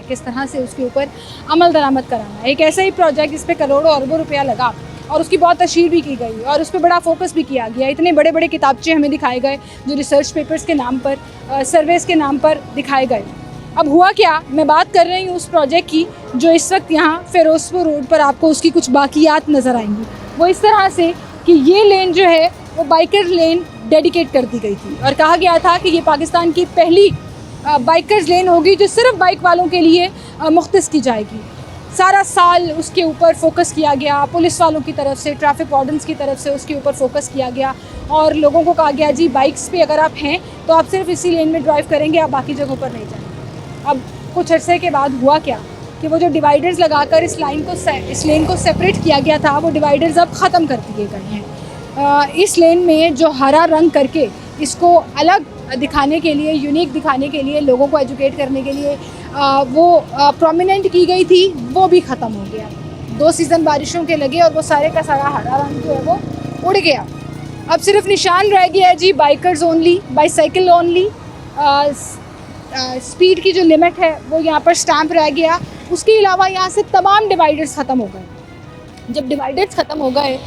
किस तरह से उसके ऊपर अमल दरामद कराना है। एक ऐसा ही प्रोजेक्ट जिस पे करोड़ों अरबों रुपया लगा और उसकी बहुत तशहीर भी की गई और उस पर बड़ा फोकस भी किया गया। इतने बड़े बड़े किताबचे हमें दिखाए गए जो रिसर्च पेपर्स के नाम पर, सर्वेस के नाम पर दिखाए गए। अब हुआ क्या, मैं बात कर रही हूँ उस प्रोजेक्ट की जो इस वक्त यहाँ फिरोजपुर रोड पर आपको उसकी कुछ बाकियात नज़र आएंगी। वो इस तरह से कि ये लेन जो है वो बाइकर लेन डेडिकेट कर दी गई थी और कहा गया था कि ये पाकिस्तान की पहली बाइकर्स लेन होगी जो सिर्फ बाइक वालों के लिए मुख्तस की जाएगी। सारा साल उसके ऊपर फोकस किया गया, पुलिस वालों की तरफ से, ट्रैफिक वार्डन्स की तरफ से उसके ऊपर फोकस किया गया और लोगों को कहा गया जी बाइक्स पे अगर आप हैं तो आप सिर्फ इसी लेन में ड्राइव करेंगे, आप बाकी जगहों पर नहीं जाएंगे। अब कुछ अरसे के बाद हुआ क्या कि वो जो डिवाइडर्स लगाकर इस लेन को सेपरेट किया गया था वो डिवाइडर्स अब ख़त्म कर दिए गए हैं। इस लेन में जो हरा रंग करके इसको अलग दिखाने के लिए, यूनिक दिखाने के लिए, लोगों को एजुकेट करने के लिए वो प्रोमिनेंट की गई थी, वो भी ख़त्म हो गया। 2 सीज़न बारिशों के लगे और वो सारे का सारा हरा रंग जो है वो उड़ गया। अब सिर्फ निशान रह गया है जी bikers only, bicycle only. Speed की जो लिमिट है वो यहाँ पर स्टैंप रह गया। उसके अलावा यहाँ से तमाम डिवाइडर्स ख़त्म हो गए। जब डिवाइडर्स ख़त्म हो गए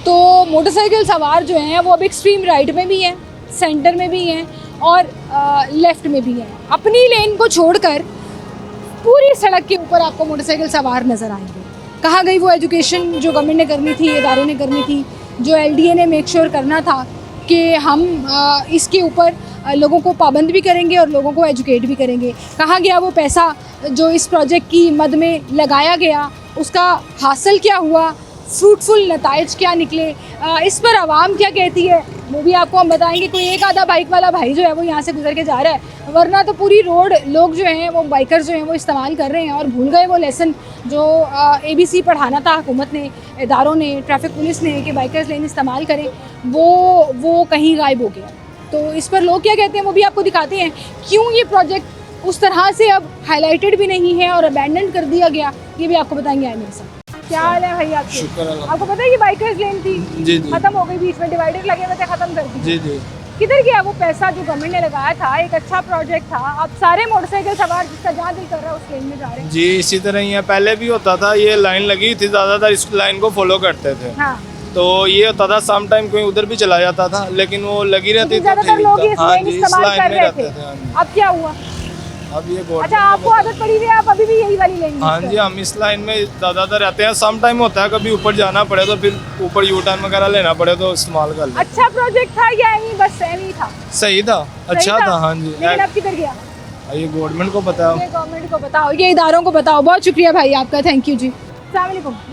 तो मोटरसाइकिल सवार जो हैं वो अब एक्सट्रीम राइट में भी हैं, सेंटर में भी हैं और लेफ़्ट में भी हैं। अपनी लेन को छोड़कर पूरी सड़क के ऊपर आपको मोटरसाइकिल सवार नज़र आएंगे। कहाँ गई वो एजुकेशन जो गवर्नमेंट ने करनी थी, इदारों ने करनी थी, जो LDA ने मेक श्योर करना था कि हम इसके ऊपर लोगों को पाबंद भी करेंगे और लोगों को एजुकेट भी करेंगे। कहाँ गया वो पैसा जो इस प्रोजेक्ट की मद में लगाया गया, उसका हासिल क्या हुआ, फ्रूटफुल नताइज क्या निकले, इस पर आवाम क्या कहती है वो भी आपको हम बताएंगे। कोई एक आधा बाइक वाला भाई जो है वो यहाँ से गुजर के जा रहा है, वरना तो पूरी रोड लोग जो हैं वो बाइकर्स जो हैं वो इस्तेमाल कर रहे हैं और भूल गए वो लेसन जो ABC पढ़ाना था हुकूमत ने, इदारों ने, ट्रैफिक पुलिस ने कि बाइकर्स लेन इस्तेमाल करें, वो कहीं गायब हो गया। तो इस पर लोग क्या कहते हैं वो भी आपको दिखाते हैं। क्यों ये प्रोजेक्ट उस तरह से अब हाईलाइटेड भी नहीं है और अबैंडन कर दिया गया, ये भी आपको बताएंगे आए मेरे साथ। क्या हाल है भाई आपके? आपको पता है ये बाइकर्स लेन थी, जी खत्म हो गई, बीच में डिवाइडर लगे हुए थे, खत्म कर दी। जी जी। किधर गया वो पैसा जो गवर्नमेंट ने लगाया था? एक अच्छा प्रोजेक्ट था, अब सारे मोटरसाइकिल सवार जिसका जहाँ दिल कर रहा है उस लेन में जा रहे हैं। जी इसी तरह ही है, पहले भी होता था, ये लाइन लगी थी, ज़्यादातर इस लाइन को फॉलो करते थे। हाँ। तो ये होता था सम टाइम कोई उधर भी चला जाता था, लेकिन वो लगी रहती थी। ज्यादातर लोग इस लेन इस्तेमाल कर रहे थे। हाँ जी। अब क्या हुआ? अब ये अच्छा आपको आदत पड़ी हुई है, आप अभी भी यही वाली लेन? हाँ जी, हम इस लाइन में ज़्यादातर रहते हैं। सम टाइम होता है कभी ऊपर जाना पड़े तो फिर ऊपर यू टर्न वगैरह लेना पड़े तो इस्तेमाल कर लें। अच्छा प्रोजेक्ट था या एवी बस एवी था? सही था, अच्छा था। हाँ जी। लेकिन अब किधर गया? ये गवर्नमेंट को बताओ, ये गवर्नमेंट को बताओ, ये इदारों को बताओ। बहुत शुक्रिया भाई आपका, थैंक यू जी। अस्सलाम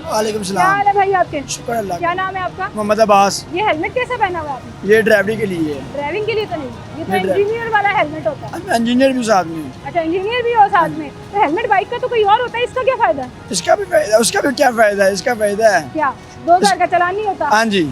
वालेकुम क्या हाल है भाई आपके? शुक्र अल्लाह। क्या नाम है आपका? मोहम्मद अब्बास। ये हेलमेट कैसे पहना हुआ है आपने? ये ड्राइवरी के लिए है। ड्राइविंग के लिए तो नहीं, ये तो नहीं, इंजीनियर वाला हेलमेट होता है। इंजीनियर भी साथ में। अच्छा इंजीनियर भी हो साथ में, तो हेलमेट बाइक का तो कोई और होता है, इसका क्या फायदा? इसका भी फायदा, उसका भी क्या फायदा है? इसका फायदा है क्या 2000 का चालान नहीं होता? हाँ जी,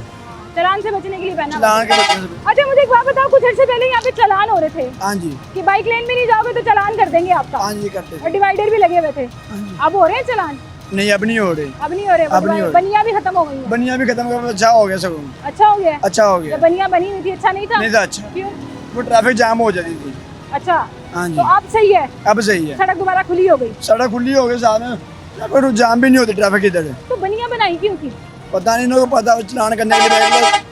चालान से बचने के लिए पहना। चालान के बचने से। अच्छा मुझे एक बात बताओ, कुछ अर्से पहले यहाँ पे चालान हो रहे थे हाँ जी, कि बाइक लेन में नहीं जाओगे तो चालान कर देंगे आपका, हाँ जी करते थे। और डिवाइडर भी लगे हुए थे। हाँ जी। अब हो रहे हैं चालान? नहीं अब नहीं हो रहे। अब नहीं हो रहे, अब नहीं हो रहे। बनिया भी खत्म हो गई है। बनिया भी खत्म कर, अच्छा हो गया सब। अच्छा हो गया? अच्छा हो गया। जब बनिया बनी हुई थी अच्छा नहीं था? नहीं था अच्छा, क्यों? वो ट्रैफिक जाम हो जाती थी। अच्छा हाँ जी, तो अब सही है, अब सही है। सड़क दोबारा खुली हो गई, सड़क खुली हो गई, साथ में जाम भी नहीं होती ट्रैफिक इधर। तो बनिया बनाई क्यों थी? पता नहीं इनको पता, चलान करने के लिए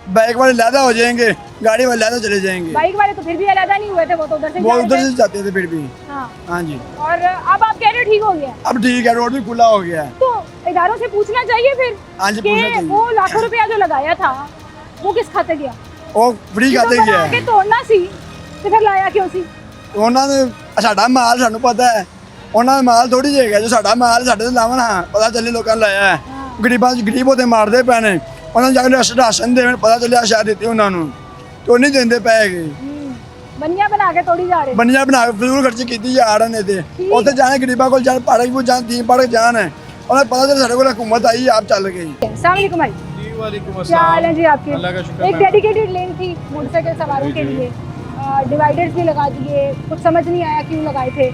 बाइक वाले लहदा हो जाएंगे, गाड़ी वाले लहदा चले जाएंगे। बाइक वाले तो फिर भी अलग नहीं हुए थे, वो तो उधर से वो उधर से जाते थे फिर भी। हाँ। हाँ जी। और अब आप कह रहे हो ठीक हो गया? अब ठीक है, रोड भी खुला हो गया है। तो इदारों से पूछना चाहिए फिर हाँ जी, कि पूछना चाहिए। वो लाखों रुपया जो लगाया था वो किस खाते गया? वो फ्री खाते गया बना के है। तोड़ना सी ਤੇ ਫਿਰ ਲਾਇਆ ਕਿਉਂ ਸੀ? ਉਹਨਾਂ ਨੇ ਸਾਡਾ ਮਾਲ ਸਾਨੂੰ ਪਤਾ ਹੈ, ਉਹਨਾਂ ਦਾ ਮਾਲ ਥੋੜੀ ਜਾਏਗਾ ਜੋ ਸਾਡਾ ਮਾਲ ਸਾਡੇ ਤੇ ਲਾਵਣ। ਹਾਂ ਪਤਾ ਚੱਲੇ ਲੋਕਾਂ ਨੇ ਲਾਇਆ ਹੈ, ਗਰੀਬਾਂ ਚ ਗਰੀਬ ਉਹਦੇ ਮਾਰਦੇ ਪਏ ਨੇ, ਉਹਨਾਂ ਨੂੰ ਜਾ ਕੇ ਰਾਸ਼ਨ ਦੇਣ, ਪਤਾ ਚੱਲਿਆ ਸ਼ਾਇਦ ਦਿੱਤੇ ਉਹਨਾਂ ਨੂੰ ਤੇ ਉਹ ਨਹੀਂ ਦਿੰਦੇ ਪੈਗੇ। बनिया बना के तोड़ी जा रहे हैं। ਬੰਨੀਆਂ ਬਣਾ ਕੇ ਫਜ਼ੂਲ ਖਰਚੀ ਕੀਤੀ ਜਾ ਰਹੇ ਨੇ ਤੇ ਉੱਥੇ ਜਾਣੇ ਗਰੀਬਾਂ ਕੋਲ ਜਾਣ, ਪਹਾੜਾਂ ਕੋਲ ਜਾਣ, ਦੀਨ ਪੜ ਜਾਣ, ਉਹਨਾਂ ਨੂੰ ਪਤਾ ਚੱਲੇ ਸਾਡੇ ਕੋਲ हुकूमत आई आप चल गई। अस्सलाम वालेकुम भाई। जी वालेकुम क्या हाल है जी आपके? अल्लाह का शुक्र। एक डेडिकेटेड लेन थी मोटरसाइकिल सवारों के लिए, डिवाइडर्स भी लगा दिए, कुछ समझ नहीं आया क्यों लगाए थे,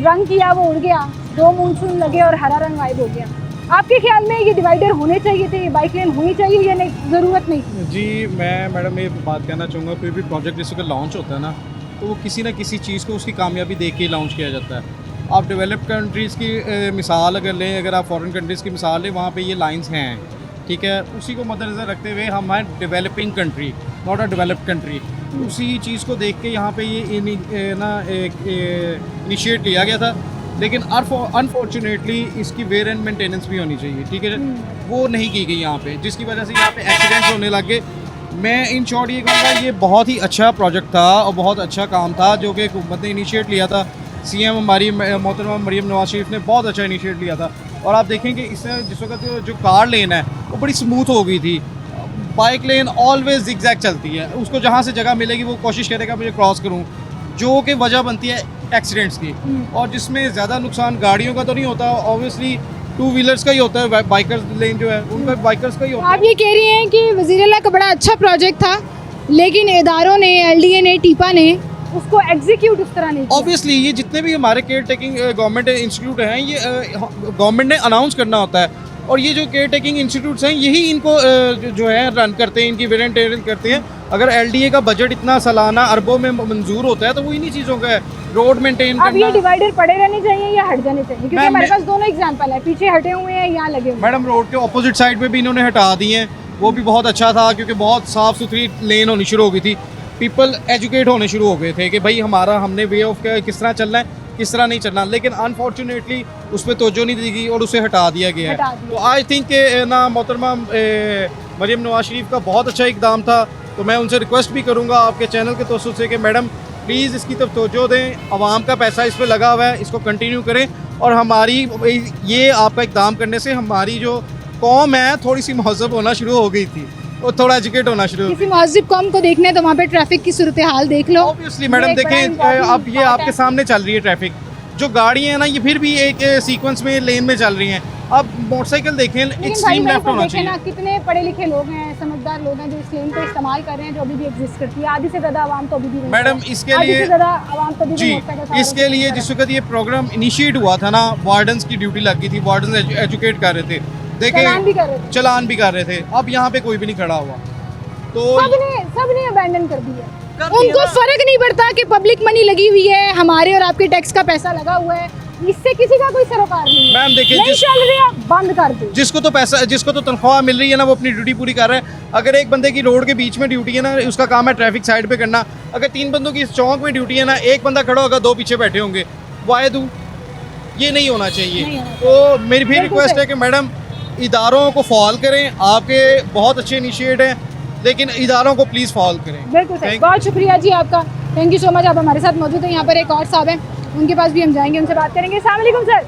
रंग किया वो उड़ गया, 2 मानसून लगे और हरा रंग गायब हो गया। आपके ख्याल में ये डिवाइडर होने चाहिए थे, ये बाइक लेन होनी चाहिए या नहीं, ज़रूरत नहीं थी? जी मैं मैडम ये बात कहना चाहूँगा, कोई भी प्रोजेक्ट जिसका लॉन्च होता है ना तो वो किसी ना किसी चीज़ को उसकी कामयाबी देख के लॉन्च किया जाता है। आप डेवलप्ड कंट्रीज़ की मिसाल अगर लें, अगर आप फॉरेन कंट्रीज़ की मिसाल लें, वहाँ पे ये लाइंस हैं, ठीक है। उसी को मद्देनज़र रखते हुए हम हैं developing country, not a developed country. उसी चीज़ को देख के यहाँ पे ये इनिशिएट लिया गया था, लेकिन अनफॉर्चुनेटली इसकी वेयर एंड मेंटेनेंस भी होनी चाहिए, ठीक है। वो नहीं की गई यहाँ पे, जिसकी वजह से यहाँ पे एक्सीडेंट्स होने लग गए। मैं इन शॉर्ट ये कहूँगा, ये बहुत ही अच्छा प्रोजेक्ट था और बहुत अच्छा काम था जो कि हुकूमत ने इनिशिएट लिया था। सीएम हमारी मोहतरमा मरीम नवाज शरीफ ने बहुत अच्छा इनिशिएट लिया था। और आप देखें कि इससे जिस वक्त जो कार लेन है वो बड़ी स्मूथ हो गई थी। बाइक लेन ऑलवेज जिगजैग चलती है, उसको जहाँ से जगह मिलेगी वो कोशिश करेगा मुझे क्रॉस करूँ, जो कि वजह बनती है एक्सीडेंट्स की। और जिसमें ज़्यादा नुकसान गाड़ियों का तो नहीं होता, ऑब्वियसली टू व्हीलर्स का ही होता है। बाइकर्स लेन जो है उनका बाइकर्स का ही होता है। आप ये कह रही हैं कि वज़ीर-ए-आला का बड़ा अच्छा प्रोजेक्ट था, लेकिन इदारों ने, एलडीए ने, टीपा ने उसको एग्जीक्यूट इस तरह नहीं किया। ऑब्वियसली ये जितने भी हमारे केयर टेकिंग गवर्नमेंट इंस्टीट्यूट हैं, ये गवर्नमेंट ने अनाउंस करना होता है। और ये जो केयर टेकिंग इंस्टीट्यूट्स हैं यही इनको जो है रन करते हैं, इनकी वेरेंटेरेंस करते हैं। अगर एलडीए का बजट इतना सालाना अरबों में मंजूर होता है तो वो इन्हीं चीज़ों का है, रोड मेंटेन अब ये करना। डिवाइडर पड़े रहने चाहिए या हट जाने चाहिए? क्योंकि मैम, हमारे पास दोनों एग्जांपल है, पीछे हटे हुए हैं, यहाँ लगे हुए हैं। मैडम रोड के ऑपोजिट साइड पे भी इन्होंने हटा दिए हैं, वो भी बहुत अच्छा था क्योंकि बहुत साफ़ सुथरी लेन होनी शुरू हो गई थी। पीपल एजुकेट होने शुरू हो गए थे कि भाई हमने वे ऑफ किस तरह चलना है, किस तरह नहीं चलना। लेकिन अनफॉर्चुनेटली उस पर तवज्जो नहीं दी गई और उसे हटा दिया गया हटा है। दिया। तो आई थिंक ना मोहतरमा मरीम नवाज शरीफ का बहुत अच्छा इकदाम था। तो मैं उनसे रिक्वेस्ट भी करूँगा आपके चैनल के तवज्जुह से कि मैडम प्लीज़ इसकी तरफ तवज्जो दें, आवाम का पैसा इस पर लगा हुआ है, इसको कंटिन्यू करें। और हमारी ये आपका इकदाम करने से हमारी जो कौम है थोड़ी सी महज़ब होना शुरू हो गई थी और थोड़ा एजुकेट होना शुरू। किसी महज़िब कौम को देखना है तो वहाँ पे ट्रैफिक की सूरत हाल देख लो। ऑब्वियसली मैडम देखें, अब ये आपके सामने चल रही है ट्रैफिक, जो गाड़ियाँ हैं ना ये फिर भी एक सीक्वेंस में लेन में चल रही हैं। अब मोटरसाइकिल देखें, एक्सट्रीम लेफ्ट होना चाहिए। ना कितने पढ़े लिखे लोग हैं, समझदार लोग हैं जो इस लेन को इस्तेमाल कर रहे हैं, जो अभी भी एग्जिस्ट करती है। आधी से ज़्यादा आवाम तो अभी भी मैडम इसके आधी लिए से ज़्यादा आवाम तो अभी भी जी, मोटरसाइकिल सवार इसके लिए जिस वक्त ये प्रोग्राम इनिशिएट हुआ था ना, वार्डन्स की ड्यूटी लग गई थी, वार्डन्स एजुकेट कर रहे थे, चलान भी कर रहे थे। चलान भी कर रहे थे। अब यहाँ पे कोई भी नहीं खड़ा हुआ, तो सबने अबैंडन कर दिया। कर दिया उनको ना। फर्क नहीं पड़ता कि पब्लिक मनी लगी हुई है, हमारे और आपके टैक्स का पैसा लगा हुआ है, इससे किसी का कोई सरोकार नहीं है। मैम देखिए, नहीं चल रहा बंद कर दो। जिसको तो तनख्वाह मिल रही है ना वो अपनी ड्यूटी पूरी कर रहा है। अगर एक बंदे की रोड के बीच में ड्यूटी है ना, उसका काम है ट्रैफिक साइड पे करना। अगर 3 बंदों की चौक में ड्यूटी है ना, एक बंदा खड़ा होगा, 2 पीछे बैठे होंगे, वाई दू? ये नहीं होना चाहिए। नहीं होना तो मेरी फिर बिल्कुल रिक्वेस्ट है सही। कि मैडम इदारों को फॉल करें, आपके बहुत अच्छे इनिशिएट हैं, लेकिन इदारों को प्लीज़ फॉल करें। बिल्कुल सही, Thank- बहुत शुक्रिया जी आपका, थैंक यू सो मच। आप हमारे साथ मौजूद हैं। यहाँ पर एक और साहब हैं, उनके पास भी हम जाएंगे, उनसे बात करेंगे। अस्सलाम वालेकुम सर,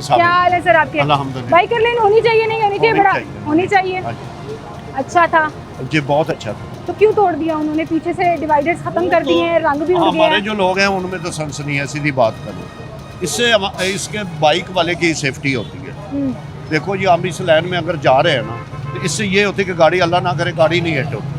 क्या हाल है सर आपके? अल्हम्दुलिल्लाह। बाइकर लेन होनी चाहिए, नहीं होनी चाहिए? होनी बड़ा चाहिए। होनी चाहिए। हाँ जी। अच्छा था जी बहुत अच्छा था। तो क्यों तोड़ दिया उन्होंने? पीछे से डिवाइडर्स खत्म कर दिए हैं, रंग भी उड़ गया हमारे है। जो लोग हैं उनमें तो सेंस नहीं है, सीधी बात करो। इससे इसके बाइक वाले की सेफ्टी होती है। हम्म, देखो ये हम इस लाइन में अगर जा रहे हैं ना, तो इससे ये होती है कि गाड़ी अल्लाह ना करे गाड़ी नहीं हिट होती।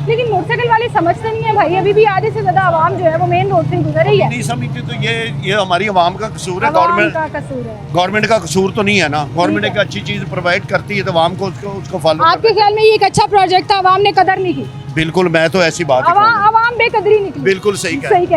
लेकिन मोटरसाइकिल वाले समझते नहीं है भाई, अभी भी आधे से ज्यादा आवाम जो है वो मेन रोड से गुजर रही है। नहीं समझती तो ये हमारी आवाम का कसूर है। आवाम गवर्नमेंट का कसूर है। गवर्नमेंट का कसूर तो नहीं है ना। गवर्नमेंट ठीक एक है। अच्छी चीज़ प्रोवाइड करती है तो आवाम को उसको फॉलो आपके ख्याल में ये एक अच्छा प्रोजेक्ट था, आवाम ने कदर नहीं की? बिल्कुल, मैं तो ऐसी बात ही कहूँगा। आवाम बेकदरी निकली। बिल्कुल सही कह रहे हैं। सही कह